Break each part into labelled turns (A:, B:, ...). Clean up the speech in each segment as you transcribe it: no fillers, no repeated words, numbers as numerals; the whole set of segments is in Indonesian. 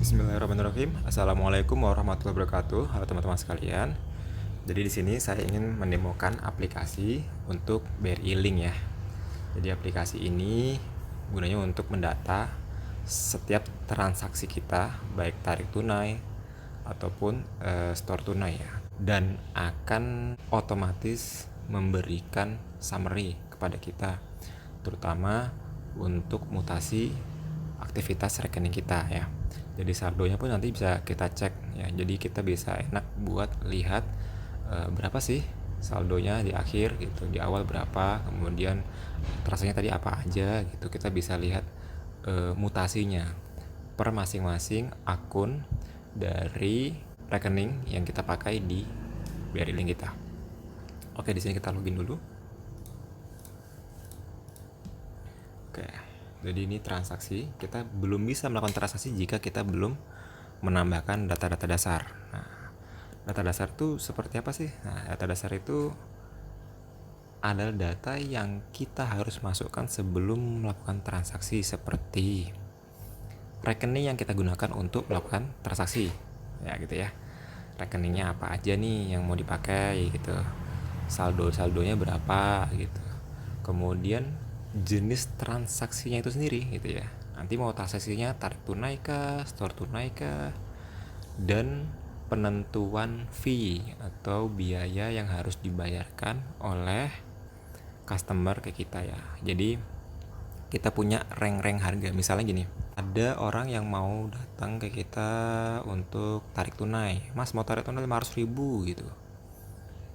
A: Bismillahirrahmanirrahim. Assalamualaikum warahmatullahi wabarakatuh. Halo teman-teman sekalian. Jadi di sini saya ingin mendemokan aplikasi untuk BRI Link ya. Jadi aplikasi ini gunanya untuk mendata setiap transaksi kita, baik tarik tunai ataupun store tunai ya. Dan akan otomatis memberikan summary kepada kita, terutama untuk mutasi aktivitas rekening kita ya. Jadi saldonya pun nanti bisa kita cek ya. Jadi kita bisa enak buat lihat berapa sih saldonya di akhir gitu, di awal berapa, kemudian transaksinya tadi apa aja gitu. Kita bisa lihat mutasinya per masing-masing akun dari rekening yang kita pakai di BRI Link kita. Oke, di sini kita login dulu. Oke. Jadi ini transaksi, kita belum bisa melakukan transaksi jika kita belum menambahkan data-data dasar. Nah, data dasar itu seperti apa sih? Nah, data dasar itu adalah data yang kita harus masukkan sebelum melakukan transaksi, seperti rekening yang kita gunakan untuk melakukan transaksi. Ya gitu ya. Rekeningnya apa aja nih yang mau dipakai gitu. Saldonya berapa gitu. Kemudian jenis transaksinya itu sendiri gitu ya. Nanti mau transaksinya tarik tunai kah, store tunai kah, dan penentuan fee atau biaya yang harus dibayarkan oleh customer ke kita ya. Jadi kita punya rank harga. Misalnya gini, ada orang yang mau datang ke kita untuk tarik tunai. Mas mau tarik tunai 500.000 gitu.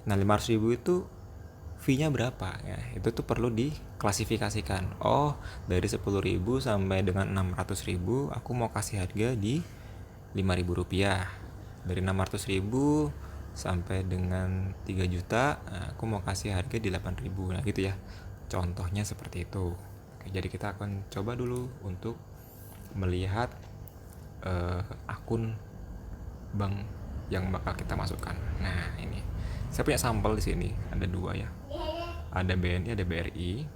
A: Nah 500.000 itu fee-nya berapa ya, itu tuh perlu diklasifikasikan. Oh, dari 10.000 sampai dengan 600.000 aku mau kasih harga di 5.000 rupiah. Dari 600.000 sampai dengan 3 juta, nah, aku mau kasih harga di 8.000. Nah gitu ya, contohnya seperti itu. Oke, jadi kita akan coba dulu untuk melihat akun bank yang bakal kita masukkan. Nah ini saya punya sampel di sini, ada dua ya, ada BNI, ada BRI.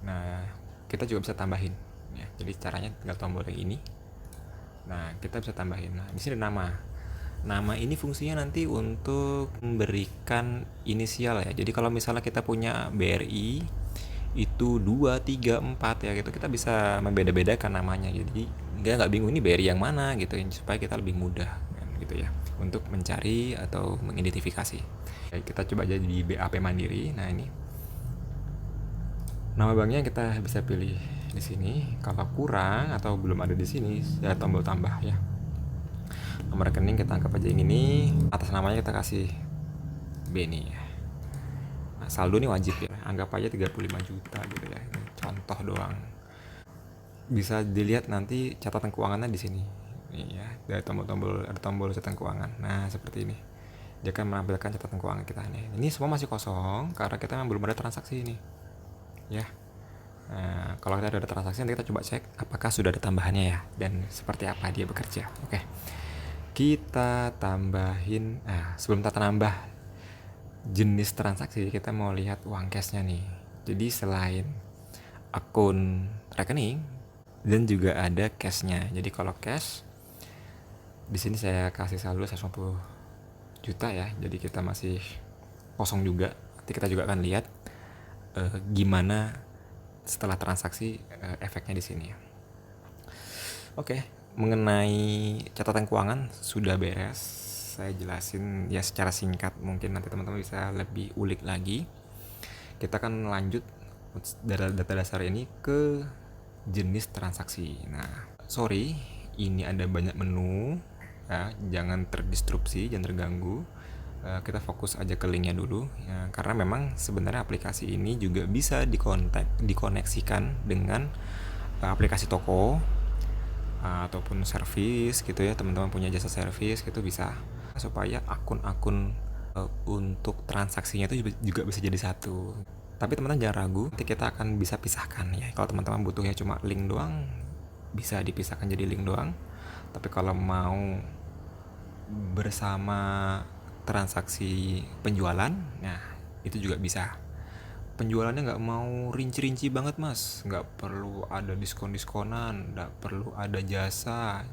A: Nah kita juga bisa tambahin ya. Jadi caranya tinggal tombol yang ini. Nah kita bisa tambahin. Nah di sini nama ini fungsinya nanti untuk memberikan inisial ya. Jadi kalau misalnya kita punya BRI itu 2, 3, 4 ya gitu, kita bisa membeda-bedakan namanya. Jadi nggak bingung ini BRI yang mana gitu, supaya kita lebih mudah gitu ya untuk mencari atau mengidentifikasi. Oke, kita coba aja di BAP Mandiri. Nah ini nama banknya kita bisa pilih di sini. Kalau kurang atau belum ada di sini, ya tombol tambah ya. Nomor rekening kita anggap aja yang ini. Atas namanya kita kasih BNI ya. Nah, saldo ini wajib ya. Anggap aja 35 juta gitu ya. Ini contoh doang. Bisa dilihat nanti catatan keuangannya di sini. Nih ya, ada tombol catatan keuangan. Nah, seperti ini. Dia akan menampilkan catatan keuangan kita nih. Ini semua masih kosong karena kita memang belum ada transaksi ini. Ya. Nah, kalau kita ada transaksi, nanti kita coba cek apakah sudah ada tambahannya ya dan seperti apa dia bekerja. Oke. Kita tambahin. Nah, sebelum kita nambah jenis transaksi, kita mau lihat uang cashnya nih. Jadi selain akun rekening dan juga ada cashnya. Jadi kalau cash di sini saya kasih saldo 150 juta ya. Jadi kita masih kosong juga. Nanti kita juga akan lihat gimana setelah transaksi efeknya di sini. Oke, mengenai catatan keuangan sudah beres. Saya jelasin ya secara singkat, mungkin nanti teman-teman bisa lebih ulik lagi. Kita akan lanjut data dasar ini ke jenis transaksi. Nah, sorry, ini ada banyak menu ya, jangan terdistrupsi, jangan terganggu. Kita fokus aja ke linknya dulu ya, karena memang sebenarnya aplikasi ini juga bisa dikoneksikan dengan aplikasi toko ataupun service gitu ya. Teman-teman punya jasa service gitu bisa, supaya akun-akun untuk transaksinya itu juga bisa jadi satu. Tapi teman-teman jangan ragu, nanti kita akan bisa pisahkan ya. Kalau teman-teman butuhnya cuma link doang, bisa dipisahkan jadi link doang. Tapi kalau mau bersama transaksi penjualan, nah itu juga bisa. Penjualannya nggak mau rinci-rinci banget mas, nggak perlu ada diskon-diskonan, nggak perlu ada jasa,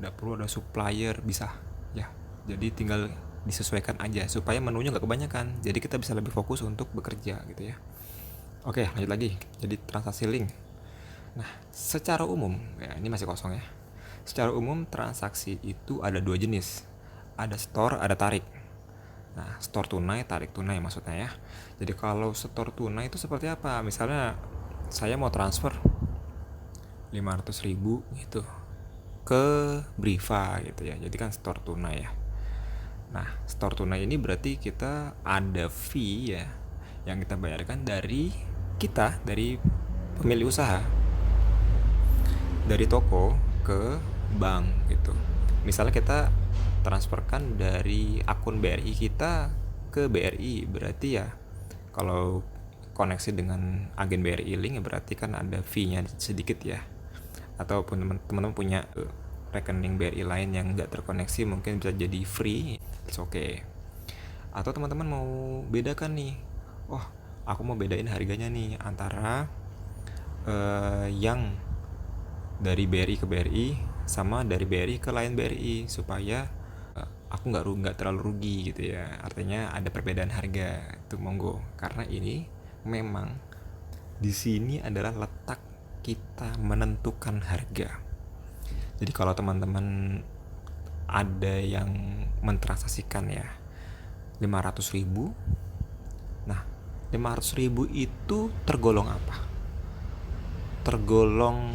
A: nggak perlu ada supplier, bisa ya. Jadi tinggal disesuaikan aja supaya menunya nggak kebanyakan, jadi kita bisa lebih fokus untuk bekerja gitu ya. Oke, lanjut lagi. Jadi transaksi link. Nah, secara umum ya, ini masih kosong ya. Secara umum transaksi itu ada dua jenis, ada store, ada tarik. Nah, store tunai, tarik tunai maksudnya ya. Jadi kalau store tunai itu seperti apa? Misalnya saya mau transfer 500.000 gitu ke Briva gitu ya. Jadi kan store tunai ya. Nah, store tunai ini berarti kita ada fee ya yang kita bayarkan dari kita, dari pemilik usaha, dari toko ke bank gitu. Misalnya kita transferkan dari akun BRI kita ke BRI, berarti ya kalau koneksi dengan agen BRI Link ya berarti kan ada fee-nya sedikit ya. Ataupun teman-teman punya rekening BRI lain yang nggak terkoneksi, mungkin bisa jadi free, it's okay. Atau teman-teman mau bedakan nih, oh aku mau bedain harganya nih antara yang dari BRI ke BRI sama dari BRI ke lain BRI supaya aku nggak terlalu rugi gitu ya. Artinya ada perbedaan harga itu monggo, karena ini memang di sini adalah letak kita menentukan harga. Jadi kalau teman-teman ada yang mentransaksikan ya 500.000, nah 500.000 itu tergolong apa? Tergolong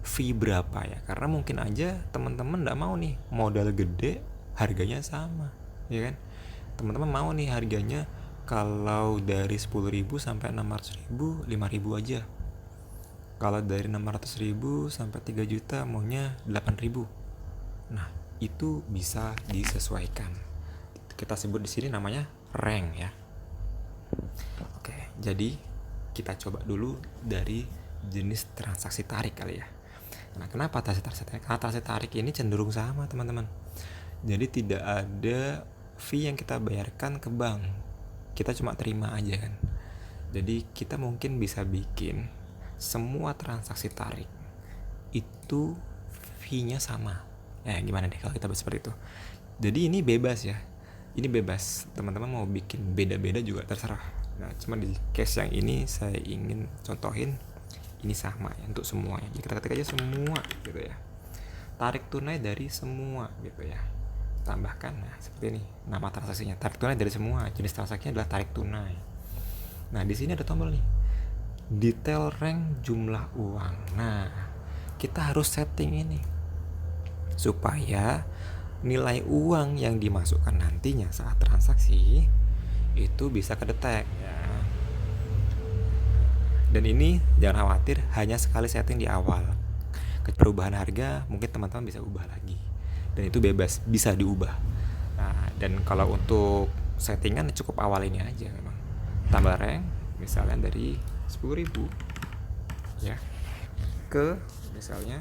A: fee berapa ya? Karena mungkin aja teman-teman nggak mau nih modal gede harganya sama, ya kan? Teman-teman mau nih harganya kalau dari 10.000 sampai 600.000 5.000 aja. Kalau dari 600.000 sampai 3 juta maunya 8.000. Nah, itu bisa disesuaikan. Kita sebut di sini namanya rank ya. Oke, jadi kita coba dulu dari jenis transaksi tarik kali ya. Nah, kenapa transaksi tarik? Karena transaksi tarik ini cenderung sama, teman-teman. Jadi tidak ada fee yang kita bayarkan ke bank. Kita cuma terima aja kan. Jadi kita mungkin bisa bikin semua transaksi tarik itu fee-nya sama. Ya, gimana deh kalau kita bahas seperti itu. Jadi ini bebas ya. Ini bebas. Teman-teman mau bikin beda-beda juga terserah. Nah, cuma di case yang ini saya ingin contohin ini sama ya untuk semuanya. Jadi kita ketik aja semua gitu ya. Tarik tunai dari semua gitu ya. Tambahkan nah seperti ini nama transaksinya, tarik tunai dari semua. Jenis transaksinya adalah tarik tunai. Nah, di sini ada tombol nih. Detail rank jumlah uang. Nah, kita harus setting ini supaya nilai uang yang dimasukkan nantinya saat transaksi itu bisa kedetek ya. Dan ini jangan khawatir, hanya sekali setting di awal. Perubahan harga mungkin teman-teman bisa ubah lagi. Dan itu bebas, bisa diubah. Nah, dan kalau untuk settingan cukup awal ini aja memang. Tambah rank misalnya dari 10.000 ya ke misalnya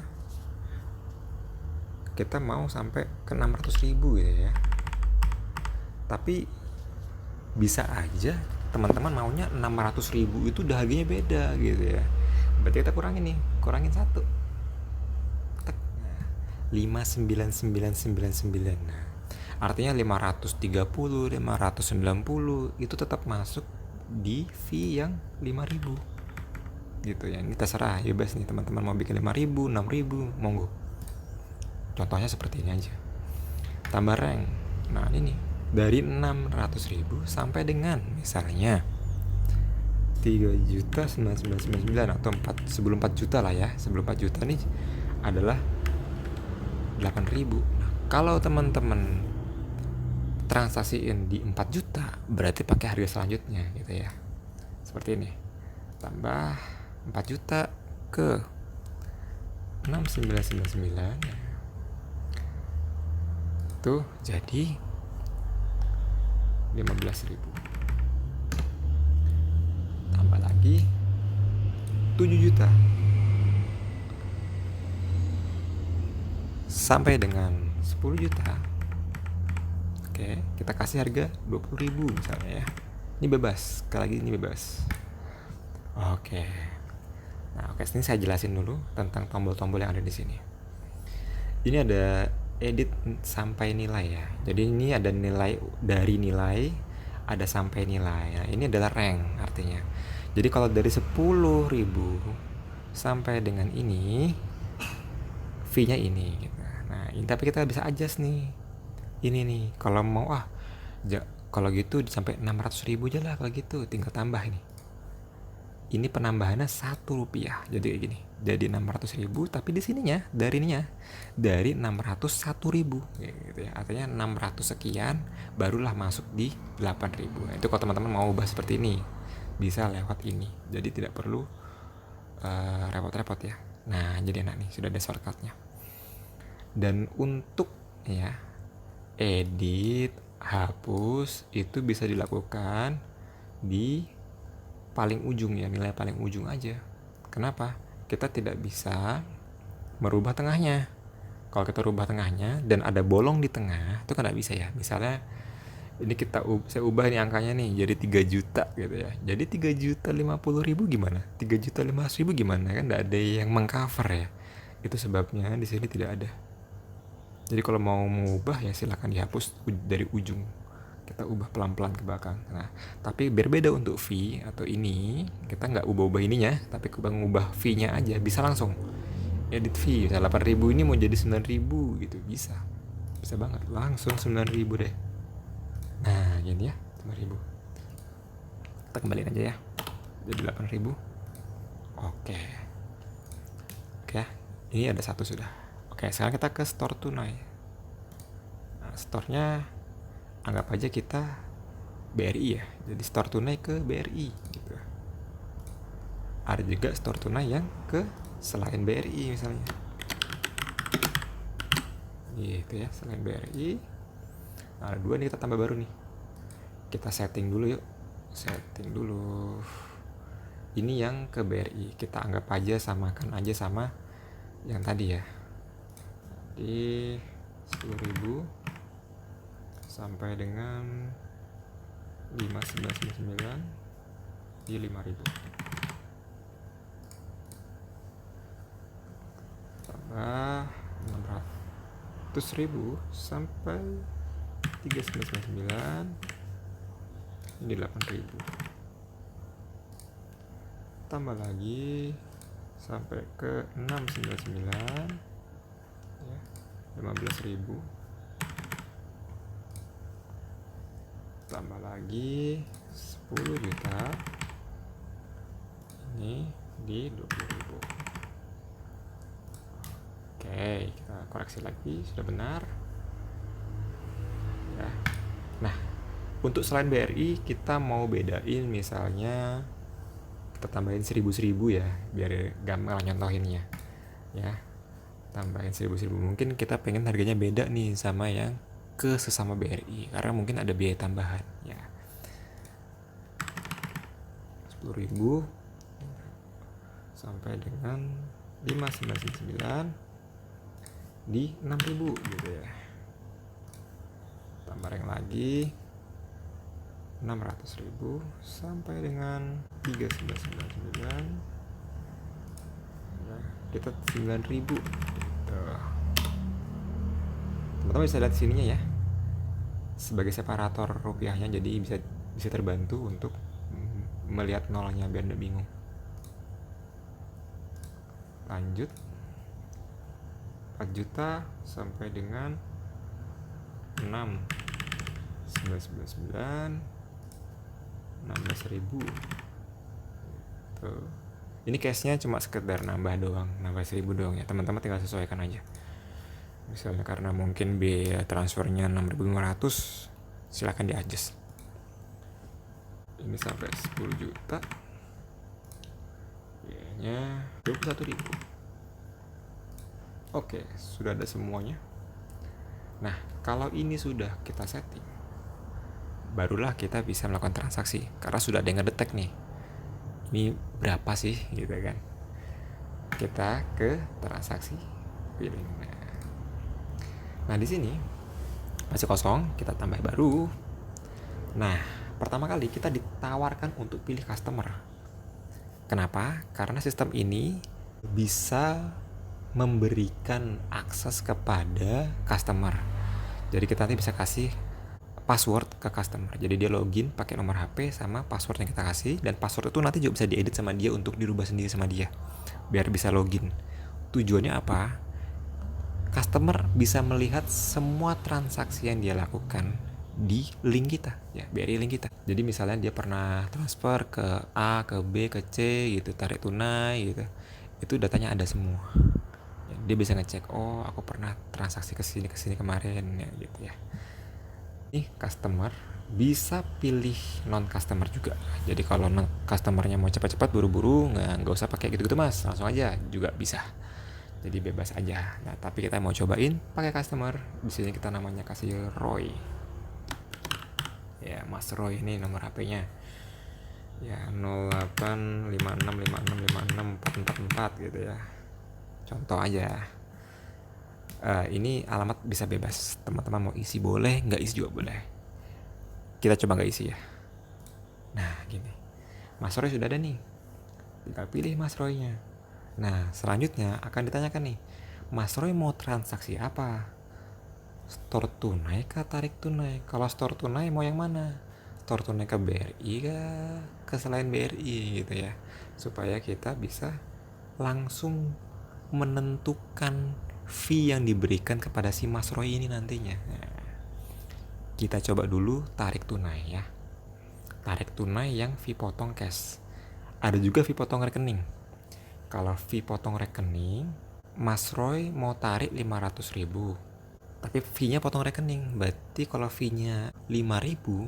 A: kita mau sampai ke 600.000 gitu ya. Tapi bisa aja teman-teman maunya 600.000 itu udah harganya beda gitu ya. Berarti kita kurangin nih, kurangin 1. 59999. Nah, artinya 530, 590 itu tetap masuk di fee yang 5.000 gitu ya. Ini terserah, bebas nih teman-teman mau bikin 5.000, 6.000, monggo. Contohnya seperti ini aja. Tambah rank. Nah, ini dari 600.000 sampai dengan misalnya 3.999 atau 4 sebelum 4 juta lah ya. Sebelum 4 juta nih adalah 8.000. Nah, kalau teman-teman transaksiin di 4 juta berarti pakai harga selanjutnya gitu ya. Seperti ini. Tambah 4 juta ke 6.999 itu jadi 15.000. Tambah lagi 7 juta sampai dengan 10 juta. Oke, kita kasih harga 20.000 misalnya ya. Ini bebas, sekali lagi ini bebas. Oke, ini saya jelasin dulu tentang tombol-tombol yang ada di sini. Ini ada edit sampai nilai ya. Jadi ini ada nilai, dari nilai ada sampai nilai. Nah, ini adalah rank artinya. Jadi kalau dari 10.000 sampai dengan ini, fee-nya ini gitu. Nah, ini tapi kita bisa adjust nih. Ini nih, kalau mau kalau gitu sampai 600.000 aja lah kalau gitu, tinggal tambah ini. Ini penambahannya Rp1, jadi kayak gini. Jadi 600.000, tapi di sininya dari 601.000 gitu ya. Artinya 600 sekian barulah masuk di 8.000. Nah, itu kalau teman-teman mau ubah seperti ini, bisa lewat ini. Jadi tidak perlu repot-repot ya. Nah, jadi enak nih, sudah ada shortcutnya. Dan untuk ya edit, hapus itu bisa dilakukan di paling ujung ya, nilai paling ujung aja. Kenapa? Kita tidak bisa merubah tengahnya. Kalau kita rubah tengahnya dan ada bolong di tengah, itu kan nggak bisa ya. Misalnya ini saya ubah nih angkanya nih jadi 3 juta gitu ya. Jadi 3.050.000 gimana? 3.500.000 gimana? Kan nggak ada yang mengcover ya. Itu sebabnya di sini tidak ada. Jadi kalau mau mengubah ya silakan dihapus dari ujung. Kita ubah pelan-pelan ke belakang. Nah, tapi berbeda untuk fee atau ini, kita nggak ubah-ubah ininya, tapi kita ngubah fee-nya aja, bisa langsung. Edit fee, misalnya 8.000 ini mau jadi 9.000 gitu, bisa. Bisa banget, langsung 9.000 deh. Nah, gini ya, 9.000. Kita kembaliin aja ya. Jadi 8.000. Oke. Oke, ini ada satu sudah. Oke, sekarang kita ke store tunai. Nah, store-nya anggap aja kita BRI ya, jadi store tunai ke BRI gitu. Ada juga store tunai yang ke selain BRI misalnya, gitu ya, selain BRI. Nah, ada 2 nih, kita tambah baru nih. Kita setting dulu yuk, setting dulu. Ini yang ke BRI, kita anggap aja samakan aja sama yang tadi ya. Di 10.000 sampai dengan 5.999 di 5.000 tambah 600.000 sampai 3.999 ini 8.000 tambah lagi sampai ke 699 ya, 15.000 tambah lagi 10 juta ini di 20.000. Oke, kita koreksi lagi, sudah benar ya. Nah, untuk selain BRI kita mau bedain, misalnya kita tambahin 1.000 ya, biar gampang nyontohinnya ya. Tambahin 1.000, mungkin kita pengen harganya beda nih sama yang ke sesama BRI karena mungkin ada biaya tambahan ya. 10.000 sampai dengan 5.999 di 6.000 gitu ya. Tambah yang lagi 600.000 sampai dengan 3.999 ya, kita 9.000 gitu. Teman-teman bisa lihat sininya ya, sebagai separator rupiahnya, jadi bisa terbantu untuk melihat nolnya biar tidak bingung. Lanjut 4 juta sampai dengan 6.999 16.000 gitu. Ini case-nya cuma sekedar nambah 1.000 doang ya, teman-teman tinggal sesuaikan aja. Misalnya karena mungkin biaya transfernya 6.500, silakan di-adjust. Ini sampai 10 juta, biayanya 21.000. Oke, sudah ada semuanya. Nah, kalau ini sudah kita setting, barulah kita bisa melakukan transaksi, karena sudah ada yang ngedetek nih, ini berapa sih gitu kan. Kita ke transaksi, pilih. Nah, di sini masih kosong, kita tambah baru. Nah, pertama kali kita ditawarkan untuk pilih customer. Kenapa? Karena sistem ini bisa memberikan akses kepada customer. Jadi kita nanti bisa kasih password ke customer. Jadi dia login pakai nomor HP sama password yang kita kasih, dan password itu nanti juga bisa diedit sama dia untuk dirubah sendiri sama dia biar bisa login. Tujuannya apa? Customer bisa melihat semua transaksi yang dia lakukan di link kita ya, BRI link kita. Jadi misalnya dia pernah transfer ke A, ke B, ke C gitu, tarik tunai gitu, itu datanya ada semua ya. Dia bisa ngecek, oh aku pernah transaksi ke sini kemarin ya gitu ya. Nih customer bisa pilih non customer juga. Jadi kalau customernya mau cepat-cepat buru-buru, nggak usah pakai gitu-gitu mas, langsung aja juga bisa. Jadi bebas aja. Nah tapi kita mau cobain pakai customer. Di sini kita namanya kasih Roy. Ya Mas Roy ini nomor HP-nya. Ya 085656565444 gitu ya. Contoh aja. Ini alamat bisa bebas. Teman-teman mau isi boleh, nggak isi juga boleh. Kita coba nggak isi ya. Nah gini, Mas Roy sudah ada nih. Tinggal pilih Mas Roy-nya. Nah selanjutnya akan ditanyakan nih, Mas Roy mau transaksi apa? Store tunai kah tarik tunai? Kalau store tunai mau yang mana? Store tunai ke BRI kah? Ke selain BRI gitu ya. Supaya kita bisa langsung menentukan fee yang diberikan kepada si Mas Roy ini nantinya. Nah, kita coba dulu tarik tunai ya. Tarik tunai yang fee potong cash. Ada juga fee potong rekening. Kalau fee potong rekening, Mas Roy mau tarik 500.000, tapi fee-nya potong rekening. Berarti kalau fee-nya 5.000,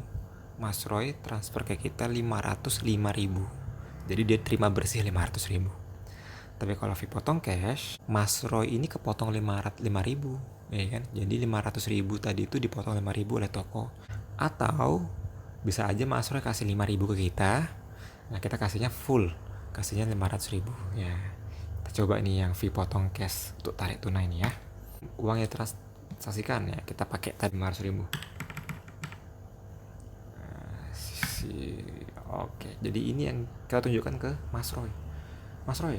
A: Mas Roy transfer ke kita 505.000. Jadi dia terima bersih 500.000. Tapi kalau fee potong cash, Mas Roy ini kepotong 5.000, ya kan? Jadi 500.000 tadi itu dipotong 5.000 oleh toko. Atau bisa aja Mas Roy kasih 5.000 ke kita. Nah kita kasihnya full, kasihnya 500.000 ya. Kita coba nih yang fee potong cash untuk tarik tunai nih ya. Uangnya transaksikan ya, kita pakai tadi 500.000. Oke, jadi ini yang kita tunjukkan ke Mas Roy. Mas Roy,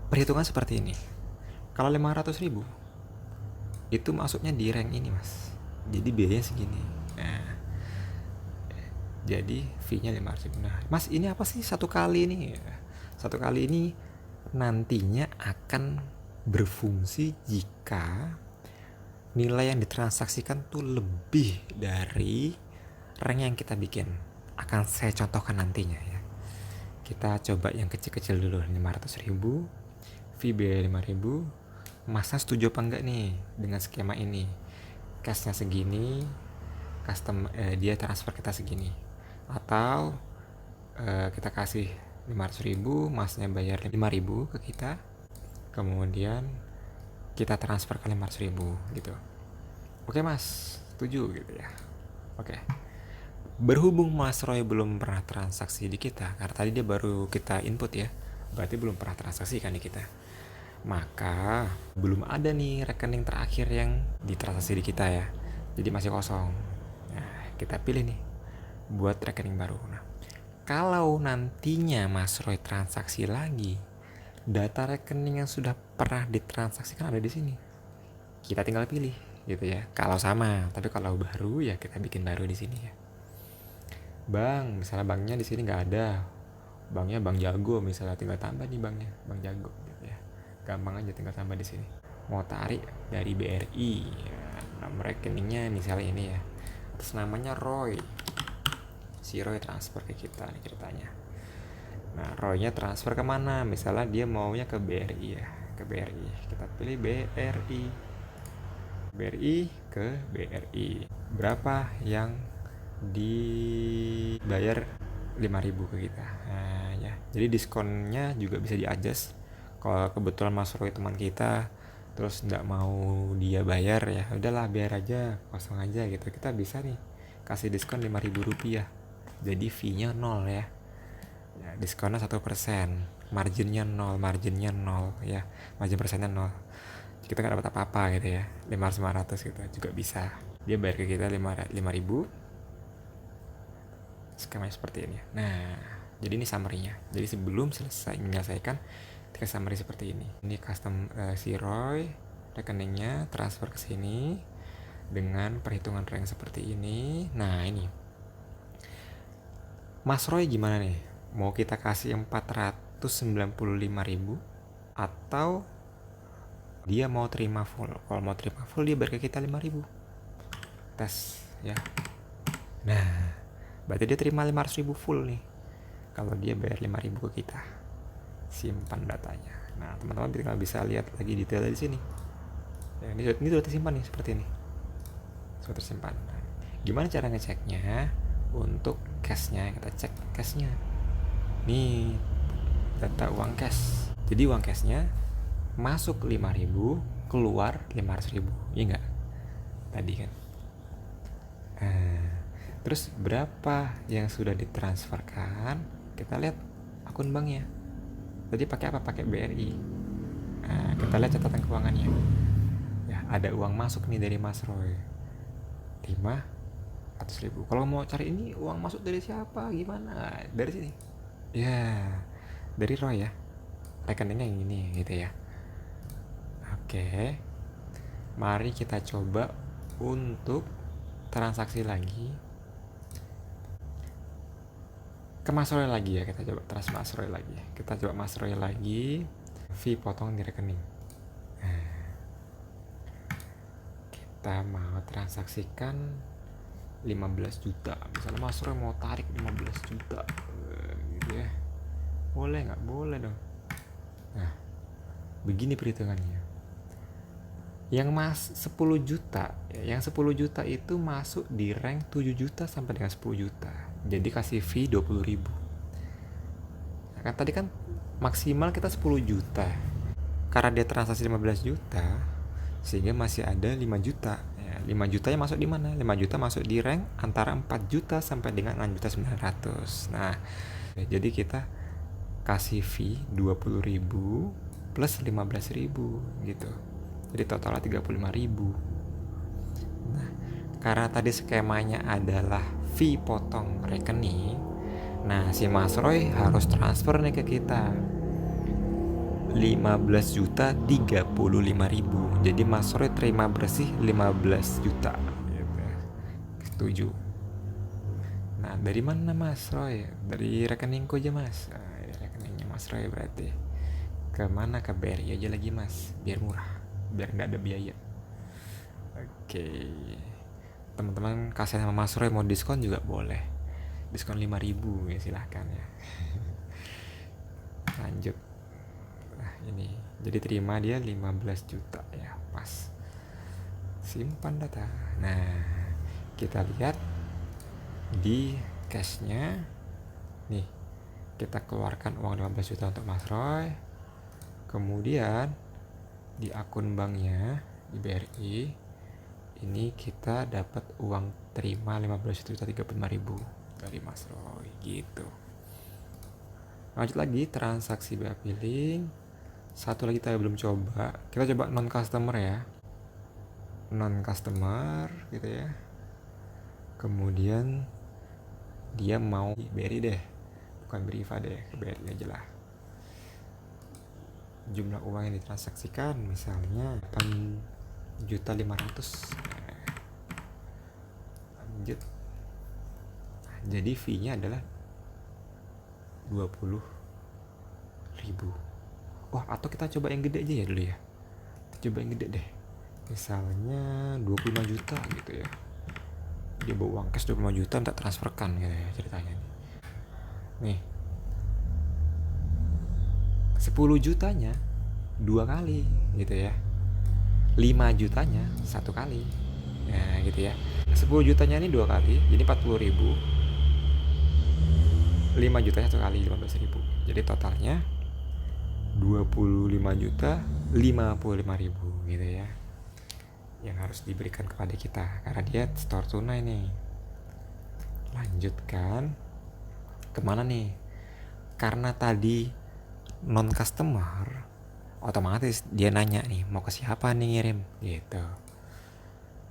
A: perhitungan seperti ini. Kalau 500.000 itu masuknya di rank ini mas, jadi biayanya segini. Nah, jadi fee-nya 500.000. Nah mas, ini apa sih satu kali ini? Satu kali ini nantinya akan berfungsi jika nilai yang ditransaksikan tuh lebih dari rank yang kita bikin. Akan saya contohkan nantinya ya. Kita coba yang kecil-kecil dulu, 500.000, fee biaya 5.000. Masnya setuju apa enggak nih dengan skema ini? Cashnya segini, dia transfer kita segini. Atau kita kasih 500.000, masnya bayar 5.000 ke kita, kemudian kita transfer ke 500.000 gitu. Oke mas, setuju gitu ya. Oke. Berhubung Mas Roy belum pernah transaksi di kita, karena tadi dia baru kita input ya, berarti belum pernah transaksi kan di kita. Maka belum ada nih rekening terakhir yang ditransaksi di kita ya. Jadi masih kosong. Nah, kita pilih nih buat rekening baru. Nah, kalau nantinya Mas Roy transaksi lagi, data rekening yang sudah pernah ditransaksikan ada di sini. Kita tinggal pilih gitu ya. Kalau sama, tapi kalau baru ya kita bikin baru di sini ya. Bang, misalnya banknya di sini nggak ada, banknya Bank Jago misalnya, tinggal tambah nih banknya Bank Jago gitu ya. Gampang aja tinggal tambah di sini. Mau tarik dari BRI, ya, nomor rekeningnya misalnya ini ya, terus namanya Roy. Si Roy transfer ke kita nih ceritanya. Nah Roy-nya transfer kemana? Misalnya dia maunya ke BRI ya, ke BRI. Kita pilih BRI, BRI ke BRI. Berapa yang dibayar 5.000 ke kita. Nah, ya. Jadi diskonnya juga bisa di-adjust. Kalau kebetulan Mas Roy teman kita terus nggak mau dia bayar ya, udahlah biar aja, kosong aja gitu. Kita bisa nih kasih diskon 5.000 rupiah. Jadi fee-nya 0 ya. Ya diskonnya 1%, marginnya 0 ya, margin persennya 0. Kita nggak dapat apa-apa gitu ya, 500 gitu juga bisa. Dia bayar ke kita 5.000. Skemanya seperti ini. Nah, Jadi ini summary-nya. Jadi sebelum selesai menyelesaikan ketika summary seperti ini. Ini custom si Roy, rekeningnya transfer ke sini dengan perhitungan rank seperti ini. Nah, ini Mas Roy gimana nih? Mau kita kasih 495.000 atau dia mau terima full? Kalau mau terima full dia bayar ke kita 5.000. Tes ya. Nah, berarti dia terima 500.000 full nih. Kalau dia bayar 5.000 ke kita. Simpan datanya. Nah, teman-teman bisa lihat lagi detail di sini. Ya, ini sudah tersimpan nih seperti ini. Sudah tersimpan. Nah, gimana cara ngeceknya? Untuk cashnya, kita cek cashnya. Nih, data uang cash. Jadi uang cashnya masuk 5.000, keluar 500.000. Iya enggak? Tadi kan. Terus berapa yang sudah ditransferkan? Kita lihat akun banknya. Tadi pakai apa? Pakai BRI. Nah, kita lihat catatan keuangannya. Ya, ada uang masuk nih dari Mas Roy. 500.000. Kalau mau cari ini uang masuk dari siapa? Gimana? Dari sini. Ya, dari Roy ya. Rekeningnya yang ini gitu ya. Oke. Mari kita coba untuk transaksi lagi. Ke Mas Roy lagi ya, kita coba Mas Roy lagi. Kita coba Mas Roy lagi. Fee potong di rekening. Kita mau transaksikan 15 juta. Misalnya Mas Roy mau tarik 15 juta gitu ya. Boleh nggak? Boleh dong. Nah, begini perhitungannya. Yang 10 juta, yang 10 juta itu masuk di rank 7 juta sampai dengan 10 juta. Jadi kasih fee 20.000. Nah, kan tadi kan maksimal kita 10 juta. Karena dia transaksi 15 juta, sehingga masih ada 5 juta. Ya, 5 jutanya masuk di mana? 5 juta masuk di rank antara 4 juta sampai dengan 6.900.000. Nah, jadi kita kasih fee 20.000 plus 15.000 gitu. Jadi totalnya 35.000. Nah, karena tadi skemanya adalah fee potong rekening, nah si Mas Roy harus transfer nih ke kita 15.035.000. Jadi Mas Roy terima bersih 15 juta gitu. Setuju. Nah, dari mana Mas Roy? Dari rekeningku aja Mas. Nah, ini rekeningnya Mas Roy berarti. Kemana? Ke BRI aja lagi Mas, biar murah, biar nggak ada biaya. Oke, teman-teman kasih sama Mas Roy mau diskon juga boleh, diskon 5.000 ya silahkan ya. Lanjut. Nah, ini jadi terima dia 15 juta ya, pas. Simpan data. Nah, kita lihat di cashnya nih, kita keluarkan uang 15 juta untuk Mas Roy. Kemudian di akun banknya di BRI ini kita dapat uang terima 15.035.000 dari Mas Roy gitu. Lanjut lagi transaksi BA Billing. Satu lagi kita belum coba. Kita coba non customer ya. Non customer gitu ya. Kemudian dia mau BRI deh, bukan BRIVA deh, ke BRI aja lah. Jumlah uang yang ditransaksikan misalnya 8.500.000. Lanjut. Jadi fee-nya adalah 20.000. Wah, atau kita coba yang gede aja ya dulu ya. Kita coba yang gede deh. Misalnya 25 juta gitu ya. Dia bawa uang cash 25 juta minta transferkan gitu ya ceritanya. Nih. 10 jutanya 2 kali gitu ya. 5 jutanya 1 kali. Nah, gitu ya. 10 jutanya ini 2 kali, jadi 40.000. 5 jutanya 1 kali 15.000. Jadi totalnya 25 juta 55.000 gitu ya. Yang harus diberikan kepada kita karena dia store tunai nih. Lanjutkan. Kemana nih? Karena tadi non customer, otomatis dia nanya nih mau ke siapa nih ngirim gitu.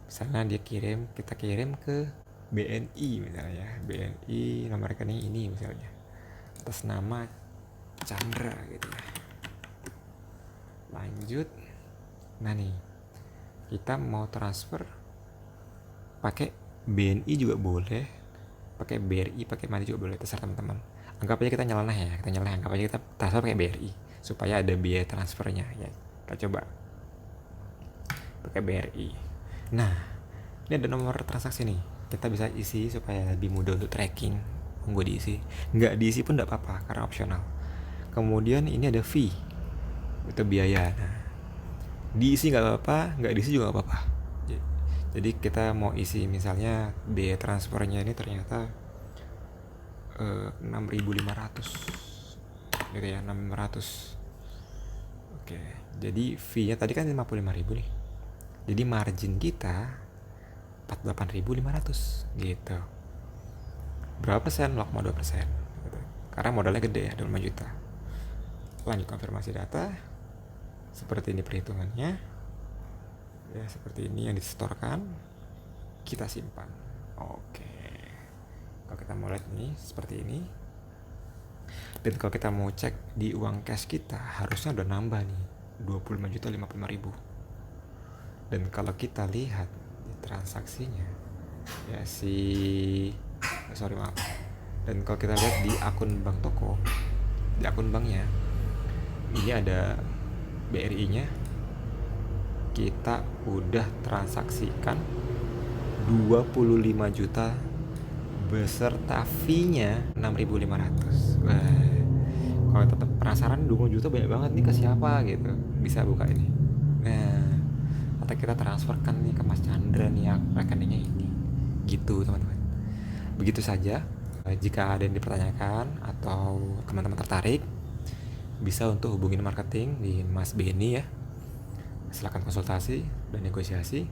A: Misalnya dia kirim, kita kirim ke BNI misalnya, BNI nomor rekening ini misalnya. atas nama Chandra gitu ya. Lanjut. Nah nih, kita mau transfer pakai BNI juga boleh, pakai BRI, pakai mana juga boleh, terserah teman-teman. Anggap aja kita nyeleneh ya, anggap aja kita transfer pakai BRI supaya ada biaya transfernya ya. Kita coba pakai BRI. Nah, ini ada nomor transaksi nih, kita bisa isi supaya lebih mudah untuk tracking. Monggo diisi, nggak diisi pun nggak apa-apa karena opsional. Kemudian ini ada fee, itu biaya. Nah, diisi nggak apa-apa, nggak diisi juga nggak apa-apa. Jadi kita mau isi misalnya biaya transfernya ini ternyata 6.500 gitu ya, 6.500. Oke, jadi fee-nya tadi kan 55.000 nih. Jadi margin kita 48.500 gitu. Berapa persen? 0,2% gitu. Karena modalnya gede ya, 25 juta. Lanjut konfirmasi data. Seperti ini perhitungannya. Ya, seperti ini yang disetorkan. Kita simpan. Oke. Kalau kita mau lihat nih, seperti ini. Dan kalau kita mau cek di uang cash kita, harusnya udah nambah nih, 25.055.000. Dan kalau kita lihat di transaksinya, ya maaf. Dan kalau kita lihat di akun bank toko, di akun banknya, ini ada BRI-nya, kita udah transaksikan 25 juta beserta fee-nya 6.500. Wah, kalau tetap penasaran 20 juta banyak banget nih ke siapa gitu, bisa buka ini. Nah, atau kita transferkan nih ke Mas Chandra nih ya, rekeningnya ini. Gitu teman-teman. Begitu saja. Jika ada yang dipertanyakan atau teman-teman tertarik, bisa untuk hubungin marketing di Mas Beni ya. Silakan konsultasi dan negosiasi.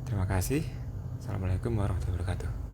A: Terima kasih. Assalamualaikum warahmatullahi wabarakatuh.